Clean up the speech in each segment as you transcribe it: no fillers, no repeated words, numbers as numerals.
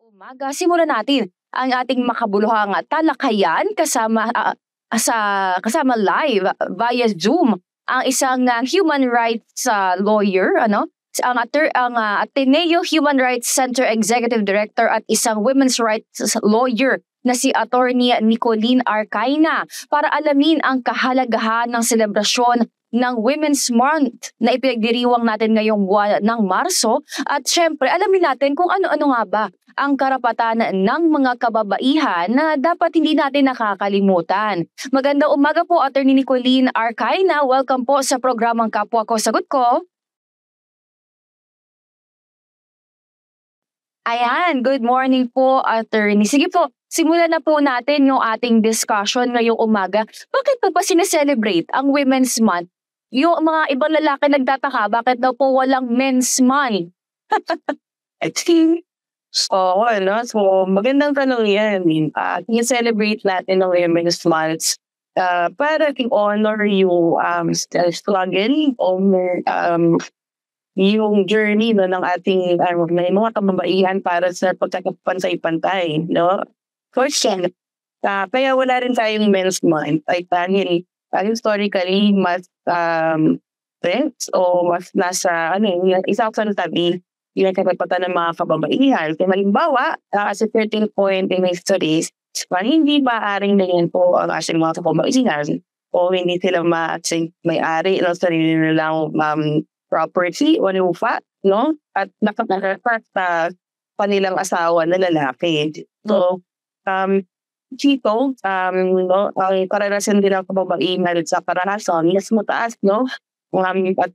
Umaga, simulan natin ang ating makabuluhang talakayan kasama live via Zoom ang isang human rights lawyer, ang Ateneo Human Rights Center Executive Director at isang women's rights lawyer na si Attorney Nicolene Arcaina para alamin ang kahalagahan ng selebrasyon ng Women's Month na ipinagdiriwang natin ngayong buwan ng Marso at syempre alamin natin kung ano-ano nga ba ang karapatan ng mga kababaihan na dapat hindi natin nakakalimutan. Magandang umaga po, Attorney Nicolene Arcaina. Welcome po sa programang Kapwa Ko Sagot Ko. Ayan, good morning po, Attorney. Sige po, simulan na po natin yung ating discussion ngayong umaga. Bakit pa ba sineselebrate ang Women's Month? Yung mga ibang lalaki nagtataka, bakit daw po walang Men's Month? Oo, ano? So, magandang tanong yan. I-celebrate natin ang Women's Month para i-honor yung struggle o yung journey no, ng ating mga kababaihan para sa pagkakapansay-pantay. No? Question, kaya wala rin tayong Men's Month ay dahil historically mas friends o mas nasa isang sa tabi yung karapatan ng mga kababaihan. Kaya halimbawa, as a 13 point in histories, hindi maaaring na yan po ang ating mga kababaihan o hindi sila may-ari ng sarili nilang property o lupa, no? At nakakarapat sa kanilang asawa na lalaki. So, dito, no, ang karanasan din ng kababaihan sa karanasan, mas mataas, no? At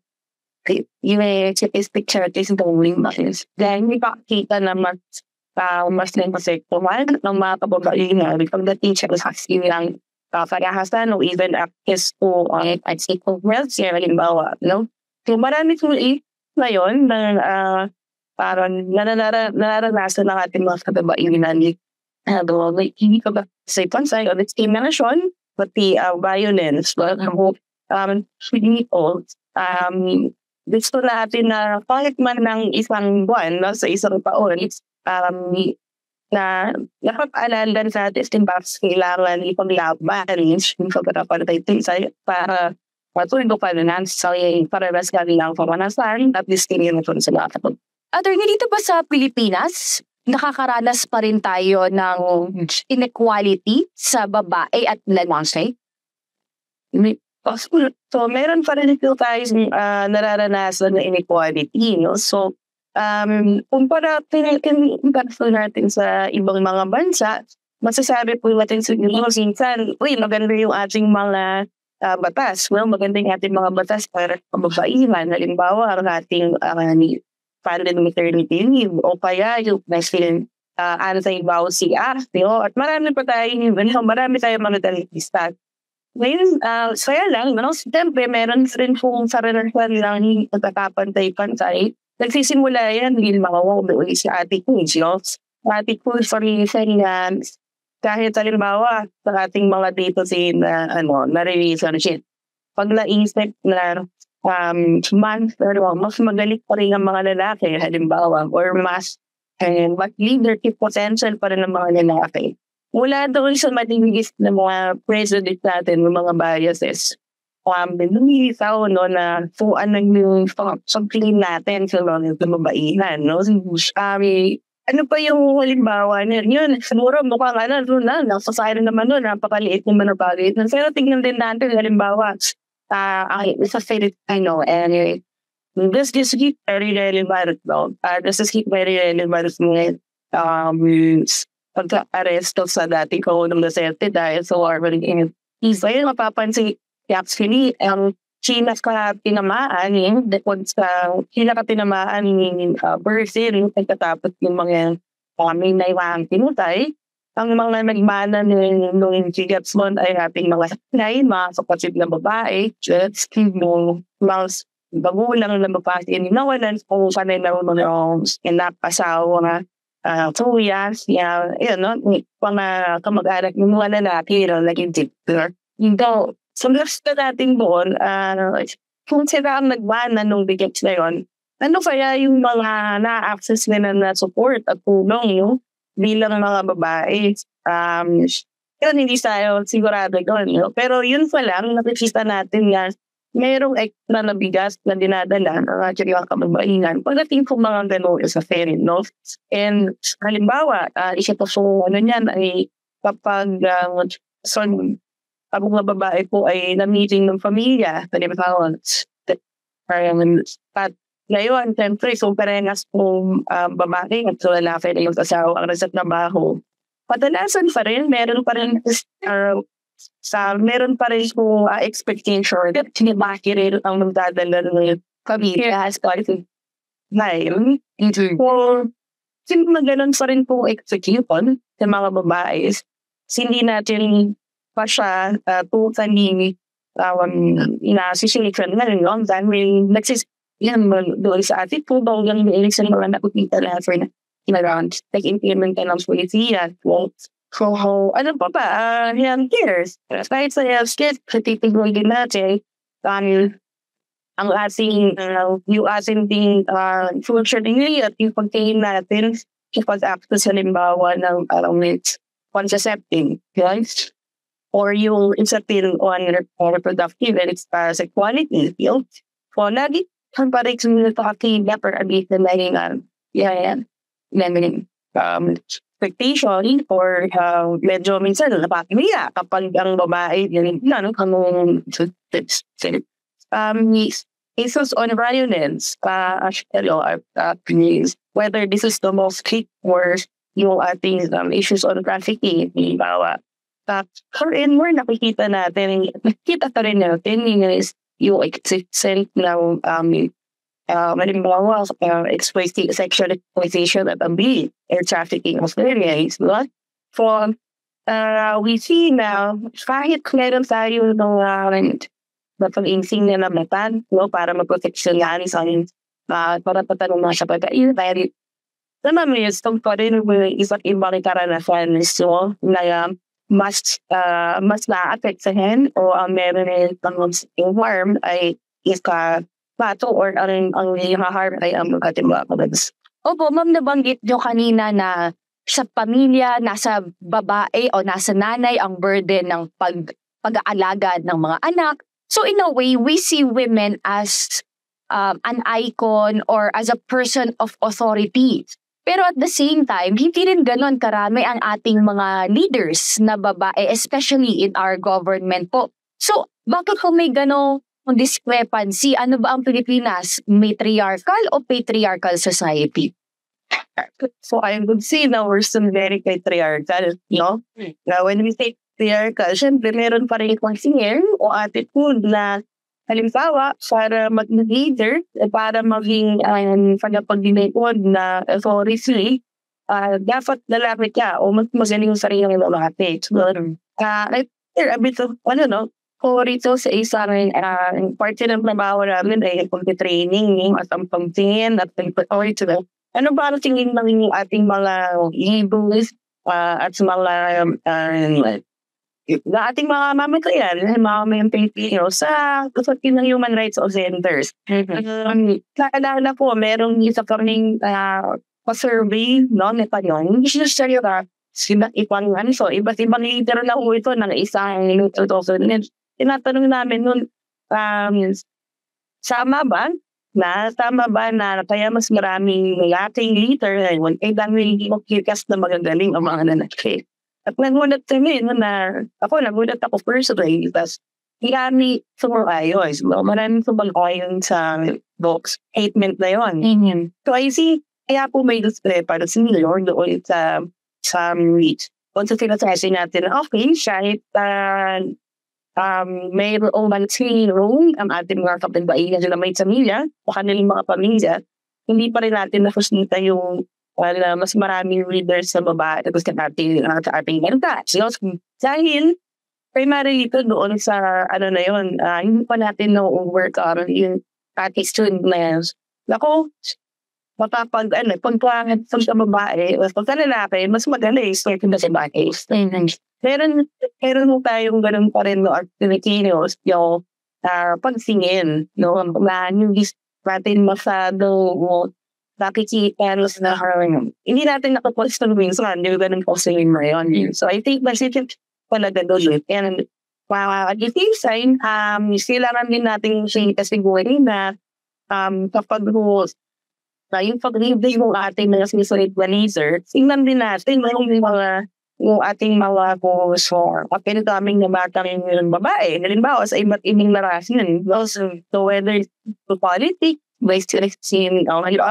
yung statistic charities doing is dahil may pakikita na mas nasektuhan ng mga kababaihan pagdating siya sa kanilang kakayahasan o even access to equal wealth siya halimbawa, no? So marami ngayon na parang nararanasan ng ating mga kababaihan hindi ka ba sa pansay o discrimination pati violence gusto natin na kahit man ng isang buwan no, sa isang taon na napapaalala sa atin bakit kailangan ipaglaban yung pagkakapanatay para matuloy pa na sa parehas kanilang pamanasan at discrimination sa lahat. Attorney, dito ba sa Pilipinas, nakakaranas pa rin tayo ng inequality sa babae at lalaki? So, meron pa rin ito tayong nararanasan na inequality. No? So, kumpara natin sa ibang mga bansa, masasabi po natin siguro minsan, maganda yung ating mga batas. Well, maganda yung ating mga batas para kababaihan. Halimbawa, ang ating funded maternity leave o kaya yung Anti-Bawsi Act. At marami tayong mga dalista. Ngayon, saya lang, no? Siyempre, meron rin kung saranasan lang yung pagkakapantay-pantay. Nagsisimula yan, hindi makawag ulit si Ate Cruz, no? Ate Cruz, for reason na kahit halimbawa sa ating mga dito na relationship, pag naisip na mas magaling pa rin ang mga lalaki, halimbawa, or mas leadership potential pa rin ng mga lalaki. Mula doon sa matinigis na mga prejudice natin, mga biases, lumilitaw no, na kung ano yung pag-claim natin sa mga kababaihan. No? Ano pa yung halimbawa yun? Siguro mukhang nasasayan naman nun, napakaliit naman na bagay. Pero tingnan din natin, halimbawa, sa Filipino, and this is very relevant, no? This is very relevant ngayon. Pagka-aresto sa dating Pangulong Duterte dahil sa war with Isa yung mapapansin actually ang China ka tinamaan ni Brazil pagkatapos ng mga may naiwang pinutay. Ang mga nagmana ng Gigatsmon ay ating mga sanay, mga kapatid na babae, just yung mga bagulang na babae nawalan kung sanay na mga inapasawa na 2 years, mga kamag-anak ng mga lalaki na naging dictator. So, gusto natin doon, kung sila ang nagbana nung digits na yun, ano kaya yung mga na-access nila na support at tulong, bilang mga babae. Yun, hindi tayo sigurado doon. No? Pero yun pa lang, nakikita natin na mayroong extra na bigas na dinadala ng ating mga kababaihan pagdating po mga gano'n sa ferry, no? And halimbawa, isa po so, niyan ay kapag ang mga babae po ay na-meeting ng pamilya, halimbawa, at ngayon, siyempre, so parehas pong babae at so lalaki na yung asawa ang nasa trabaho. Padalasan pa rin, meron pa rin meron pa rin po expectation that sinibaki rin ang magdadala ng pamilya as part of time. Kung sino na ganun pa rin po execution sa mga babae, hindi natin pa siya totally inasisilikon na rin yun dahil yan doon sa atin po ba yung nailig sa mga nakukita na for around implement ka ng polisiya. So, ano pa ba? Yan, years. Kahit sa health kit, titignan din natin ang ating yung ating functioning at yung pagtingin natin kapag access halimbawa ng contraceptive, guys. Or yung insapil on reproductive and sexuality field. So, lagi kang parang sumunod for a bit na expectation or medyo minsan napakimiya kapag ang babae yun kanong cases on violence whether this is the most kick or yung ating issues on trafficking halimbawa in more nakikita natin yung existent ng halimbawa sexual exploitation at abuse air trafficking of areas. So, we see now, kahit meron tayo ng pag-insing na namatan, para maproteksyonan sa para patanong mga siya pagkain. Dahil, naman mo yung pa rin isa't ibang karanasan na mas na-affect sa hen o ang meron yung harm ay pato or ang harm ay ang ating mga kababs. Opo, ma'am, nabanggit nyo kanina na sa pamilya, nasa babae o nasa nanay ang burden ng pag-aalaga ng mga anak. So in a way, we see women as an icon or as a person of authority. Pero at the same time, hindi rin ganon karami ang ating mga leaders na babae, especially in our government po. So, bakit po may ganong discrepancy? Ano ba ang Pilipinas? Matriarchal o patriarchal society? So I would say na we're still very patriarchal, no? Now, when we say patriarchal, syempre meron pa rin itong singer o attitude na halimbawa para mag-leader, para maging pagpapaglingkod na authority, dapat lalaki ka o mas magaling yung sarili ng lalaki. So, a bit of, ko rito sa isang parte ng trabaho namin ay pag-training at ang pagtingin at pag-authority. Ano ba ang tingin namin yung ating mga leaders at mga ating mga mamatayan, mga Pilipino sa kasakin ng human rights offenders. Naalala po, merong isa kaming pa-survey, nito yun. Hindi siya seryo iba't ibang leader na po ito ng isang tinatanong namin nun, tama ba na kaya mas maraming laking leader ngayon ay dahil hindi mo kikas na magagaling ang mga nanakit. At nagulat kami nagulat ako personally because marami sumang-ayos. Maraming sumang-ayon sa box statement na yun. So I see, kaya po may discrepancy doon sa reach. Kung sa sinasabi natin, okay, kahit mayroong managing role ang ating mga kapitbaihan na may pamilya o kanilang mga pamilya, hindi pa rin natin nakusnita yung mas maraming readers sa babae tapos sa ating merda. So, dahil primarily ito doon sa hindi pa natin na-work yung attitude na yan. Ako, pagpangat sa babae, pag sa lalaki, mas magaling start na sa babae. Meron mo tayong ganun pa rin at Filipinos yung pagsingin, na hindi natin masyado nakikita na hindi natin nakapost ng minsan, di ba ganun po sa yung yun. So I think masitin talaga doon. And at the same time, kailangan din natin siya kasigurin na kapag yung pag-review yung ating mga sinusunod na laser, tingnan din natin yung ating mga goals for daming na batang yung babae. Halimbawa, sa iba't ibang narasyon. So whether it's politics, by selection, medyo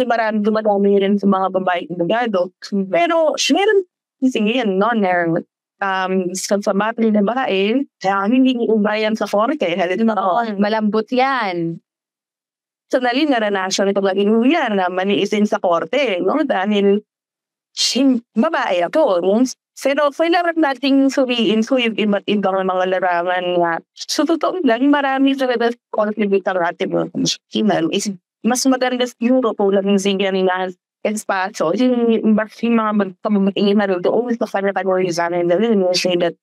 marami rin sa mga babae indagado. Pero, meron sige yan, non-nerve. Sa battery na babae, hindi ubayan sa forte. Malambot yan. So, naranasan ito lagi yan na maniisin sa korte. No? Dahil, babae ako. Pero, kailangan nating suriin so yung iba't ibang mga larangan nga. So, totoo lang, marami sa contribute ang ating is mas maganda siguro po lang yung singyan na espaso. Yung mga pamatingin na rin, always the final categories and say that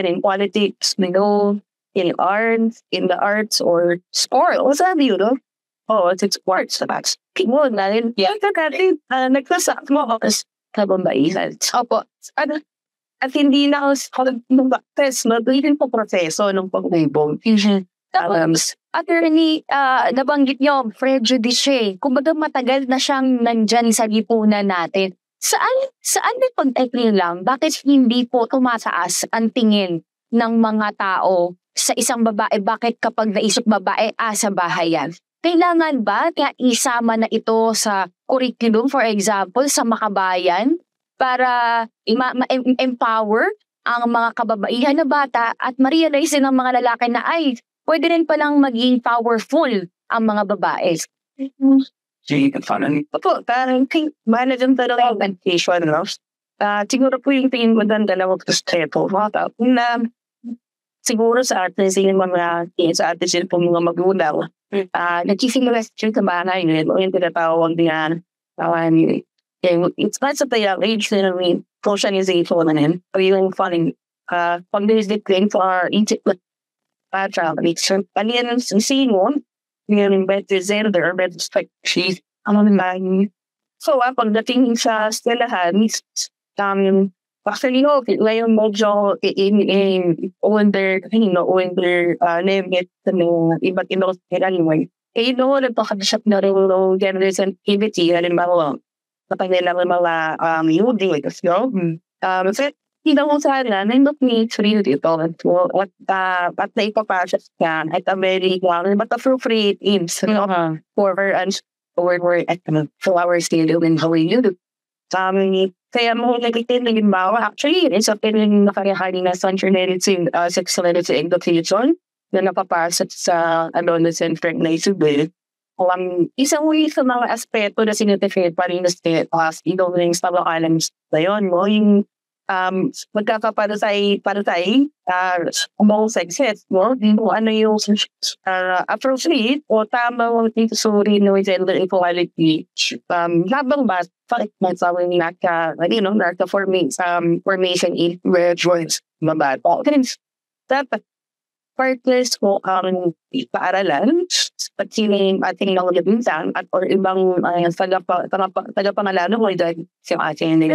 in politics, in arts, or sport. O sabi yun, no? Oh, it's sports. That's people na rin. Yeah, nagsasak mo as kababaihan. Opo. At hindi na test, magiging po proseso ng pag-label. Tapos, attorney, nabanggit nyo, prejudice. Kumbaga matagal na siyang nandyan sa lipunan natin. Saan may pag-ekling lang? Bakit hindi po tumataas ang tingin ng mga tao sa isang babae? Bakit kapag naisip babae, sa bahay yan? Kailangan ba kaya isama na ito sa curriculum, for example, sa makabayan para ma-empower ang mga kababaihan na bata at ma-realize din ng mga lalaki na pwede rin palang maging powerful ang mga babae. Parang managan talaga ang education, no? Siguro po yung tingin ko doon dalawang step na siguro sa atin sa atin po mga magulang. Nagsisimula sa bahay yung tinatawag niyan. It's not sa young age na socialization na rin. Yung funny, pag there's for each palian ng sino, yung better gender, better species, so, pagdating sa stelahan, actually, ngayon medyo older limit sa iba't ibang anyway. Nagpakadasap na rin ng gender sensitivity, halimbawa, kapag nilang mga yuding, hindi mo sana, nandot ni Sri dito at naipapasas ka at a very but appropriate aims for her and at flower scale and how you do. Kaya mo nagitin na limbawa, actually, it's a pinag nakarihari na sexuality education na napapasat sa adolescent pregnancy bill. Isang uli sa mga aspeto na sinutifid pa rin na state as idolings pabakalan na yun, yung magkakaparatay among sexes, no? Kung ano yung appropriate o tama ang titusuri ng gender equality. Habang ba, bakit magsawang formation in joints mabato. Dapat partners ko ang paaralan at sining ating nangyabintang at or ibang tagapangalano ko dahil si ating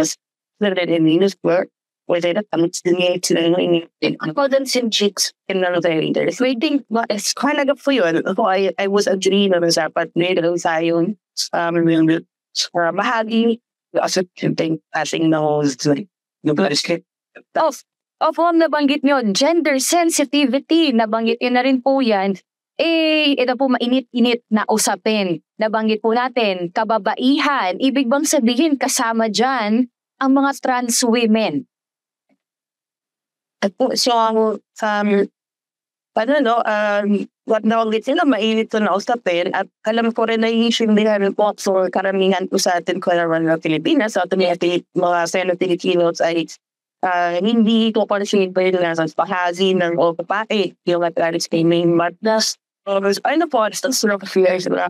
Venus work, whether that comes to me to accordance in jigs in none of the leaders. Waiting, it's kind of for you. I was a dream of a part later sa yun. Mahagi, as a thing, passing nose, Opo, nabanggit nyo, gender sensitivity, nabanggit nyo na rin po yan. Ito po mainit-init na usapin. Nabanggit po natin, kababaihan, ibig bang sabihin kasama dyan ang mga trans women? At po, what nabanggit nila, mainit to na usapin at alam ko rin na isindihan po for karamihan po sa atin kung na Pilipinas, sa atin mga Filipino ay hindi ko pa rin pa rin nasa pahazi ng o babae yung at-aris kay main madness. Ano po, it's sort of fears that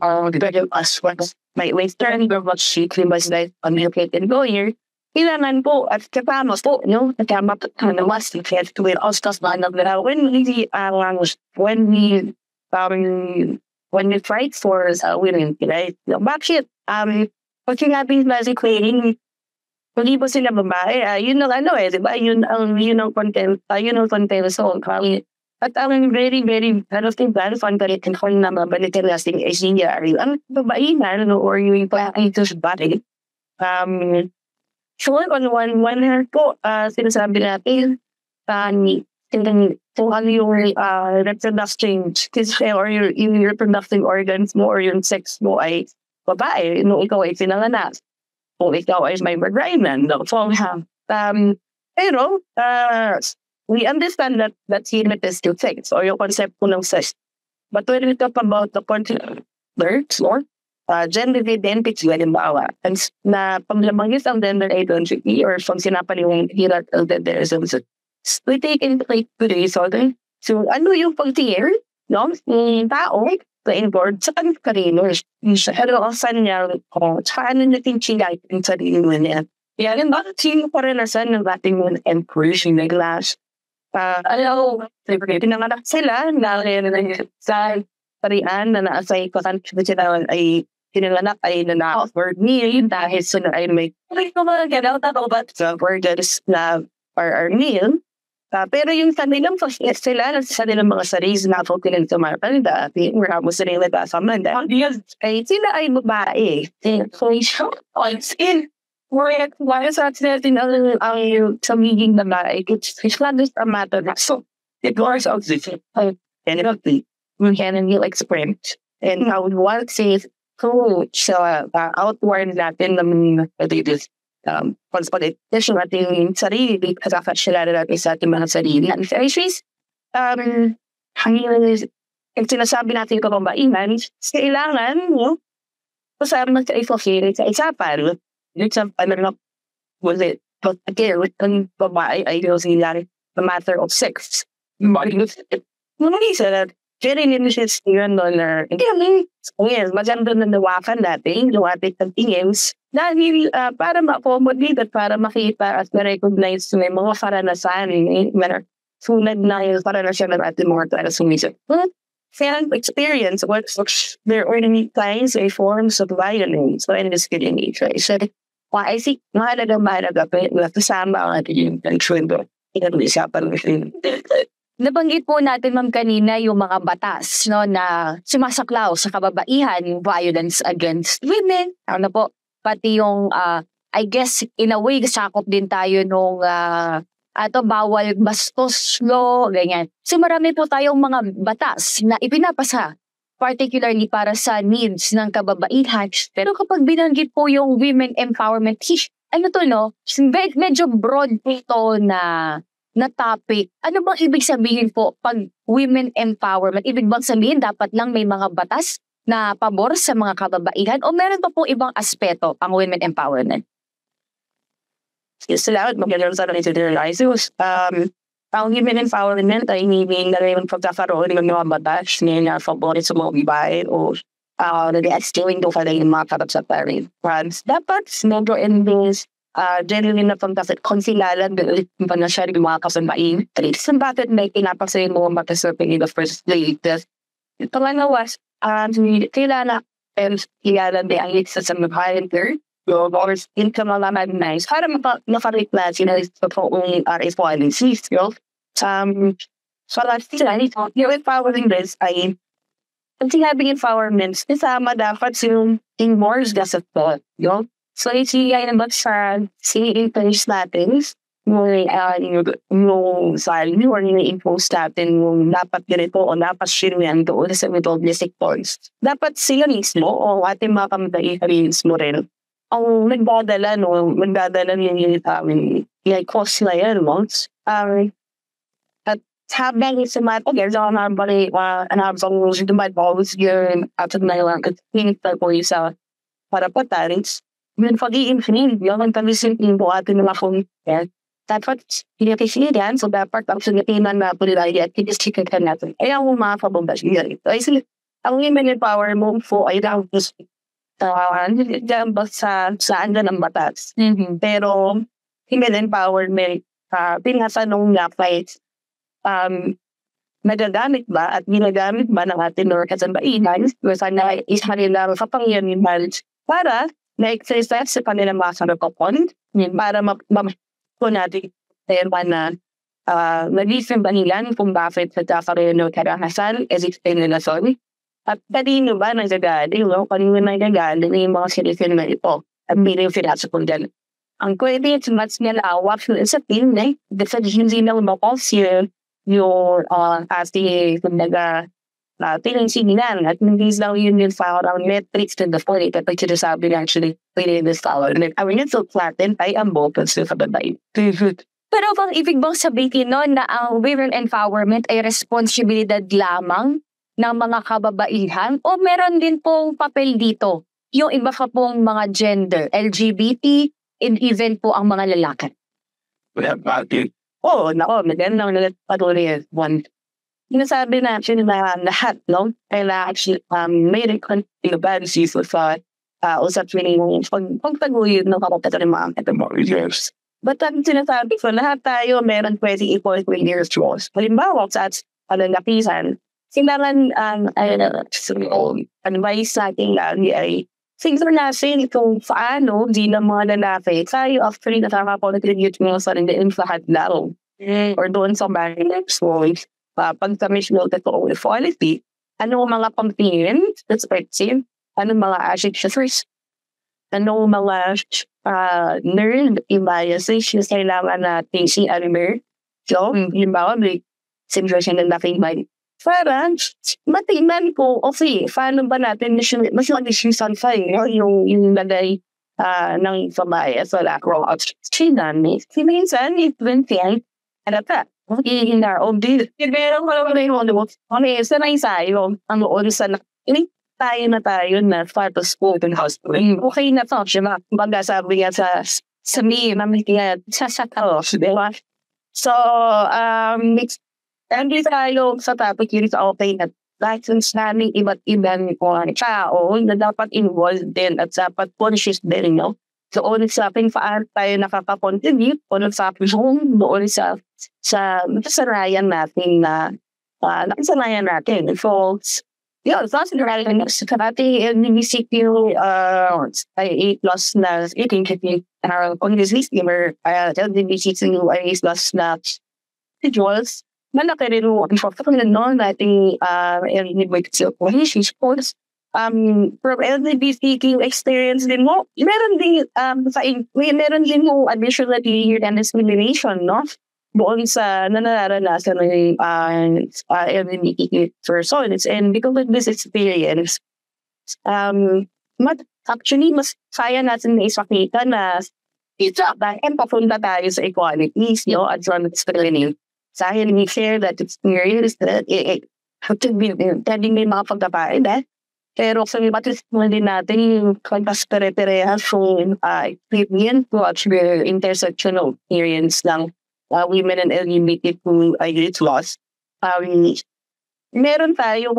as what my western or what she claims that uneducated lawyer. Kailangan po at kapamos po, nagkama po na was to it all stuff line of that when we when we fight for women, right? Bakit? Pag sinabing basically, hindi ba sila babae? Yun ang di ba? Yun ang content, yun ang content song. At ang very, very, fun pa rin kung na mabalikan natin ay siya. Ang babae na, or yung ito's body. So on one hand po, sinasabi natin, kung ano yung reproductive or yung reproductive organs mo or yung sex mo ay babae, nung ikaw ay pinanganak. Kung ikaw ay may vagina, no? So, pero, we understand that human is two things, or yung concept po ng sex. But when we talk about the concept or gender identity, halimbawa, na paglamangis ang gender identity or pag sinapaliwang hierarchical genderism, we take into consideration so ano yung pag-tier ng tao na involved sa kanyang careers. Pero saan niya, tsaka ano natin chingay yung sarili mo niya. Kaya rin, bakit sino paranasan ng ating encouraging na glass? Pinanganak sila na sa parian na naasay ko saan sila ay pinanganak ay na-offered me dahil sila ay may mga ganaw but the words na are meal. Pero yung kanilang sila sa nilang mga sarili na po kilang tumatanda, maramos na nila kasamanda, ay sila ay babae. So, on skin, why sa natin ang samiging babae, it's not just a matter of so, it was of the we can experiment. And I would want to say, outward natin naman pag-politician natin yung sarili kasama sila natin sa ating mga sarili. And issues, hanggang sinasabi natin ko bang bainan, kailangan mo kasama sa i-fulfill sa isapan. Was it? But again, ang babae ay sila a matter of sex. Mga isa na very limited yun doon na yes, maganda na nawakan natin yung ating tingins dahil para ma-accommodate at para makita at ma-recognize na mga karanasan sunod na yung karanasan ng ating mga karasumisip. But fan experience which there are many kinds or forms of violence and discrimination. So I think mahalaga na kasama ang ating yung trend Nabanggit po natin, ma'am, kanina yung mga batas na sumasaklaw sa kababaihan, yung violence against women. Ano po, pati yung, I guess, in a way, sakop din tayo nung bawal bastos law, ganyan. So marami po tayong mga batas na ipinapasa, particularly para sa needs ng kababaihan. Pero kapag binanggit po yung women empowerment, medyo broad ito na topic. Ano bang ibig sabihin po pag women empowerment? Ibig bang sabihin dapat lang may mga batas na pabor sa mga kababaihan o meron pa po ibang aspeto ang women empowerment? Salamat, magandang sa rin ang women empowerment ay hindi na rin pagkakaroon ng mga batas na pabor sa mga babae o nag-extending doon ka na yung mga kababaihan. Dapat medyo in this genuine na pagkakit konsilalan ba na siya rin mga kasambain. Reason bakit may pinapasay mo matasurfing in the first place. Pangalawa, kailangan din ang isa sa mga or income na naman nice para makarate na sila sa toong responsibilities. So last thing, yung empowering this ay ang sinabing empowerment, isama dapat yung more gasat po. So, isigay naman sa interest natin yung salary or impose natin yung dapat ganito o dapat sinuyan doon sa middle sectors. Dapat sila mismo o ating mga kamagay mismo rin ang nagdadala yung cost na yan months. At habang sa mga pag-ers ako nabali anabang dumad balls yun at na at pinita ko sa parapataris. Yung pag-i-infinite, yung pag-i-infinite po atin ng akong dapat pinapisiyan, so dapat ang sunipinan na po nila at pinisikan ka natin. Ay ang mga pababas yun. So, ang women empower mo po ay daw saan na ng batas. Mm-hmm. Pero, women empowerment, pinatanong na fight, nagagamit ba at ginagamit ba ng ating mga kasabaihan sana isa nilang kapangyarihan para na-exercise sa kanilang mga karapatan para po natin na nag-isip ba nila kung bakit nagkakaroon ng karahasan as explanation at kanino ba nagagaling kanino nagagaling yung mga sinisyon na ito at bilang sinasakong dyan. Ang pwede at mas nilawak sa team na kasi hindi lang mapos yung ating kumbaga tinansinan at hindi lang yun yung parang metrics to the point at pag sinasabi na actually pwede in the scholar. I mean, it's so flatten ay ang bopos sa kabatay. Pero bang ibig bang sabihin nun na ang women empowerment ay responsibilidad lamang ng mga kababaihan o meron din pong papel dito yung iba pa pong mga gender, LGBT, and even po ang mga lalaki? Magandang patuloy one. Sinasabi natin na lahat, no? Kaya actually, may reconciliation sa usap yung pagtaguyod ng kapatid ng mga categories. But ang sinasabi ko, lahat tayo meron pwede equal years roles. Halimbawa, sa lalakihan, silangan ang advice sa ating lagi ay siguro natin kung paano di ng mga lalaki tayo actually nakakakontribute mo sa rin sa hadlaw or doon sa marriage roles pag-tamis mo totoo equality, ano mga pampirin, perspective, ano mga accessories, ano mga nerd biases yung kailangan natin si Alimer. So, yung mga may situation ng laking mind. Parang, matingnan ko, okay, paano ba natin mas mag-decision yung lagay ng pamaya sa lakro at sinami. Minsan, even think, ano ka, in our own deal. Meron ko naman yung sanay sayo, ang oon sa tayo na part of school and hospital. Okay na to, siya baga sabi nga sa me, mamigyan sa diba? So, hindi tayo sa topic yun sa okay na license namin iba't ibang tao na dapat involved din at dapat conscious din, no? So, ulit sa ating paano tayo nakaka-contribute, ulit sa ating home, ulit sa nakasanayan natin So, yun, so, sinarayan na sa ating LGBTQ ay A+ na LGBTQ ay A+ na individuals, malaki rin mo ang professional noon nating LGBTQ relationships. From LGBTQ experience din mo, meron din mo additionally and discrimination, no? Doon sa nanaranasan ng LGBTQ persons. And because of this experience, mas kaya natin na isakita na dahil papunta tayo sa equalities, no? At sa discrimination. Sa akin, we share that experience that pwedeng may mga pagkapain, pero sa matismo din natin yung pagkaspere-perehas yung experience to actually intersectional experience ng women and LGBTQ youth laws. Meron tayo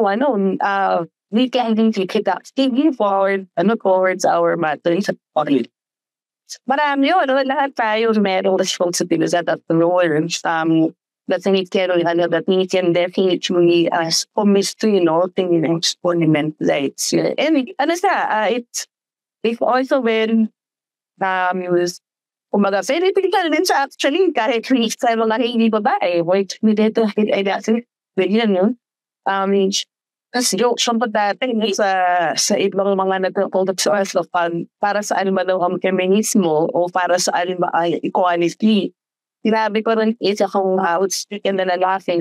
we can take that taking forward towards our matters at public. Marami yun, lahat tayo meron responsibility at roles that we can definitely commit to, thinking experiment rights. And it's also when kumbaga, very critical din sa actually kahit sa mga hindi babae, wait, we did ay dati, ganyan yun. Kasi yung siyempre dati sa ibang mga nagkakulog sa us para sa ano man ang feminismo o para sa ano ba ay equality. Sinabi ko rin isa kung outspeaking na lalaki.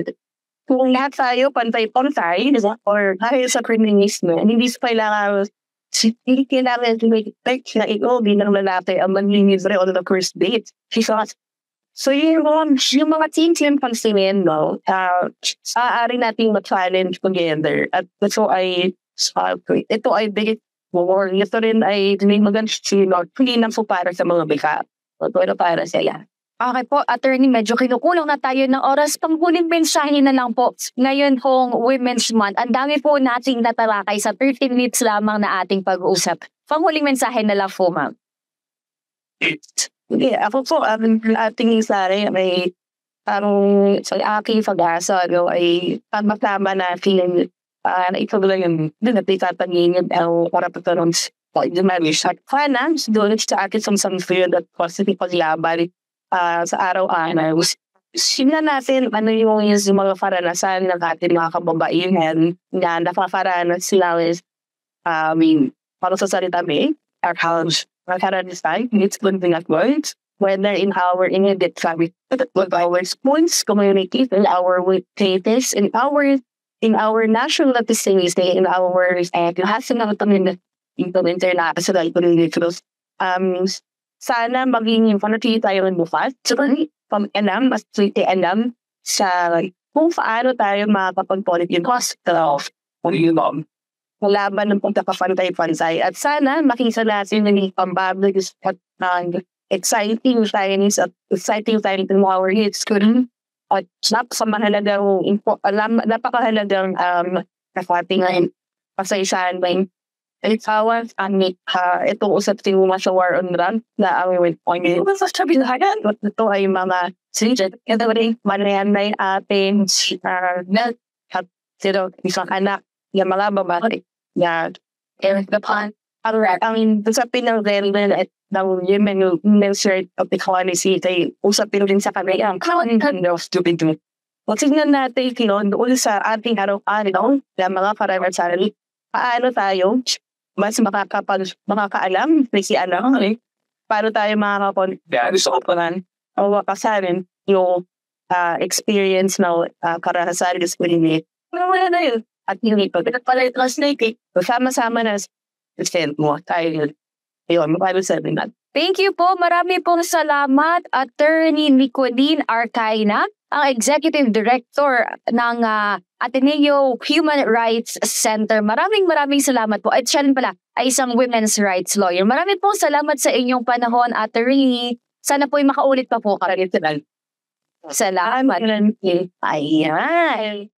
Kung lahat tayo pantay-pantay, or dahil sa feminismo, hindi sa kailangan na ikaw bilang lalaki ang manlilibre on the first date. So yung mga team pansinin, no, aari nating ma-challenge together. At ito ay big war. Ito rin ay maganda hindi lang po para sa mga bika. Ito para sa yan. Okay po, attorney, medyo kinukulang na tayo ng oras. Panghuling mensahe na lang po. Ngayon pong Women's Month, ang dami po nating natalakay sa 30 minutes lamang na ating pag-uusap. Panghuling mensahe na lang po, ma'am. Ako po, ating sari ay sa aking pag-asa ay magkama natin na ito lang yung natatangin ang karapatan ng finance doon sa akin sa field at positive paglaban sa araw-araw. Sina natin ano yung mga karanasan ng ating mga kababaihan na nakakaranas sila para sa salita our house, our karanasan, it's good thing at words, whether in our immediate family, with our schools, communities, in our workplaces, in our national activities, in our national international communities. Sana maging panatili tayo ng bukas. Pam-alam, mas alam sa kung paano tayo makakapag-politic hospital of laban ng pagkakapantay-pantay. At sana makita natin ng pambablig at exciting times at exciting times in our youth school. At napakahalagang nakating pasaysahan ba yung itawas itong usap tinuma sa war on drugs na ang point sa sabi na hagan ito ay mga sinijet ito rin manayan na yung ating at isang anak yung mga babae na ang usapin ng relevant at ng human minister of equality ay usapin rin sa kanila ang kawan of stupid to tignan natin doon sa ating araw-araw na mga karanasan paano tayo mas makakaalam paano tayo makakasarin o makasarin yung experience na karanasan is pinili. Wala na yun. At hindi pa. Pinagpala-translate sama-sama na send mo tayo yun. Paano sabi natin? Thank you po. Marami pong salamat, Attorney Nicolene Arcaina, ang Executive Director ng Ateneo Human Rights Center. Maraming salamat po. At siya rin pala ay isang women's rights lawyer. Maraming po salamat sa inyong panahon, Attorney. Sana po ay makaulit pa po. Salamat. Salamat. Ayan.